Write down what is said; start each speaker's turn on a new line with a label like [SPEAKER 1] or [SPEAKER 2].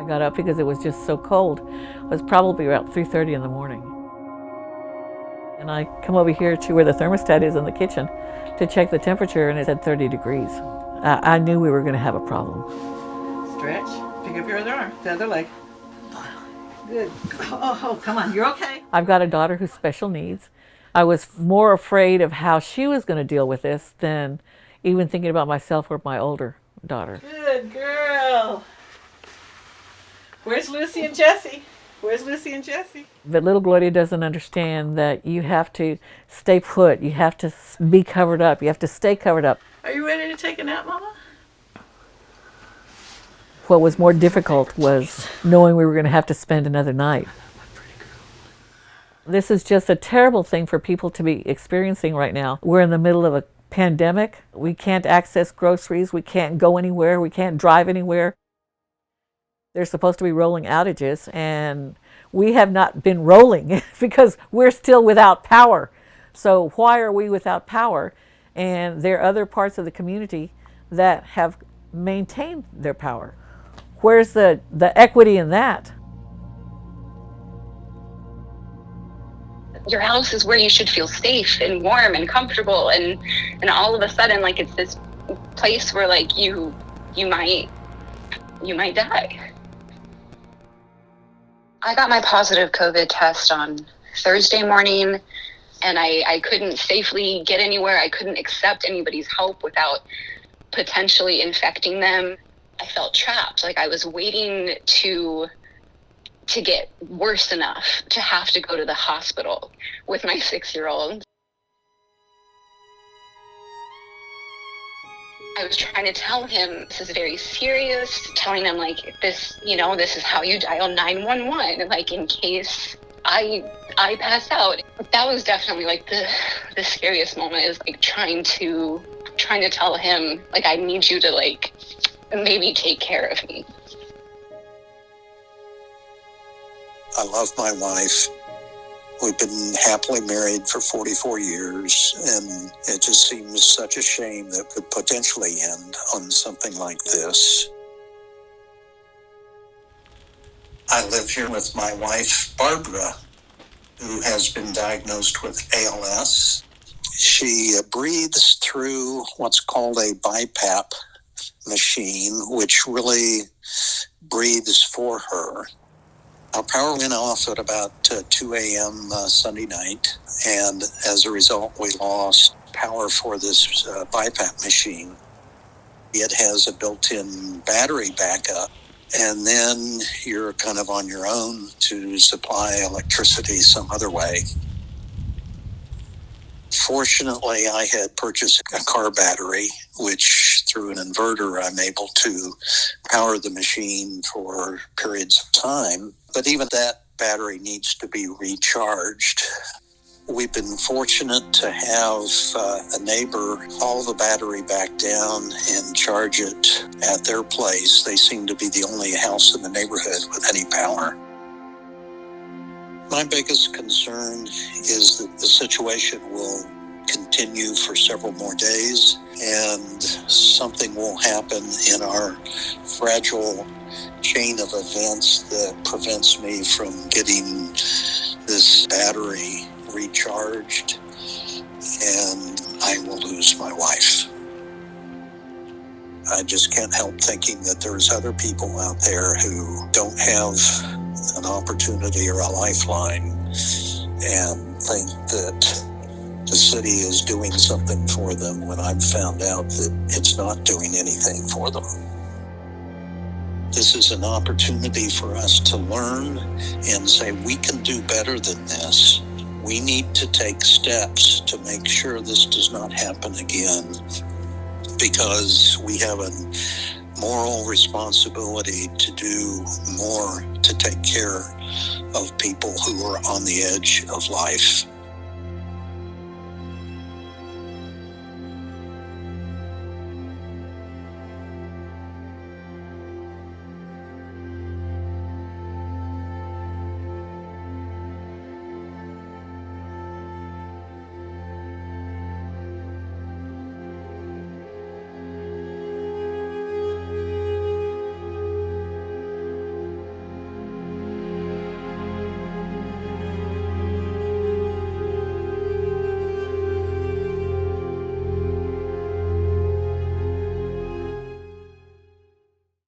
[SPEAKER 1] I got up because it was just so cold. It was probably about 3:30 in the morning. And I come over here to where the thermostat is in the kitchen to check the temperature, and it said 30 degrees. I knew we were going to have a problem.
[SPEAKER 2] Stretch. Pick up your other arm, the other leg. Good. Oh, come on, you're okay.
[SPEAKER 1] I've got a daughter who's special needs. I was more afraid of how she was going to deal with this than even thinking about myself or my older daughter.
[SPEAKER 2] Good girl. Where's Lucy and Jessie? Where's Lucy and Jessie?
[SPEAKER 1] But little Gloria doesn't understand that you have to stay put. You have to be covered up. You have to stay covered up.
[SPEAKER 2] Are you ready to take a nap, Mama?
[SPEAKER 1] What was more difficult was knowing we were going to have to spend another night. This is just a terrible thing for people to be experiencing right now. We're in the middle of a pandemic. We can't access groceries. We can't go anywhere. We can't drive anywhere. There's supposed to be rolling outages, and we have not been rolling because we're still without power. So why are we without power? And there are other parts of the community that have maintained their power. Where's the equity in that?
[SPEAKER 3] Your house is where you should feel safe and warm and comfortable, and all of a sudden, like, it's this place where, like, you might die. I got my positive COVID test on Thursday morning, and I couldn't safely get anywhere. I couldn't accept anybody's help without potentially infecting them. I felt trapped. Like, I was waiting to get worse enough to have to go to the hospital with my 6-year-old. I was trying to tell him this is very serious, telling him, like, this is how you dial 911, like, in case I pass out. That was definitely, like, the scariest moment, is, like, trying to tell him, like, I need you to, like, maybe take care of me.
[SPEAKER 4] I love my wife. We've been happily married for 44 years, and it just seems such a shame that could potentially end on something like this. I live here with my wife, Barbara, who has been diagnosed with ALS. She breathes through what's called a BiPAP machine, which really breathes for her. Our power went off at about 2 a.m. Sunday night, and as a result, we lost power for this BiPAP machine. It has a built-in battery backup, and then you're kind of on your own to supply electricity some other way. Fortunately, I had purchased a car battery, which through an inverter, I'm able to power the machine for periods of time. But even that battery needs to be recharged. We've been fortunate to have a neighbor haul the battery back down and charge it at their place. They seem to be the only house in the neighborhood with any power. My biggest concern is that the situation will continue for several more days, and something will happen in our fragile chain of events that prevents me from getting this battery recharged, and I will lose my wife. I just can't help thinking that there's other people out there who don't have an opportunity or a lifeline and think that the city is doing something for them when I've found out that it's not doing anything for them. This is an opportunity for us to learn and say we can do better than this. We need to take steps to make sure this does not happen again, because we have a moral responsibility to do more to take care of people who are on the edge of life.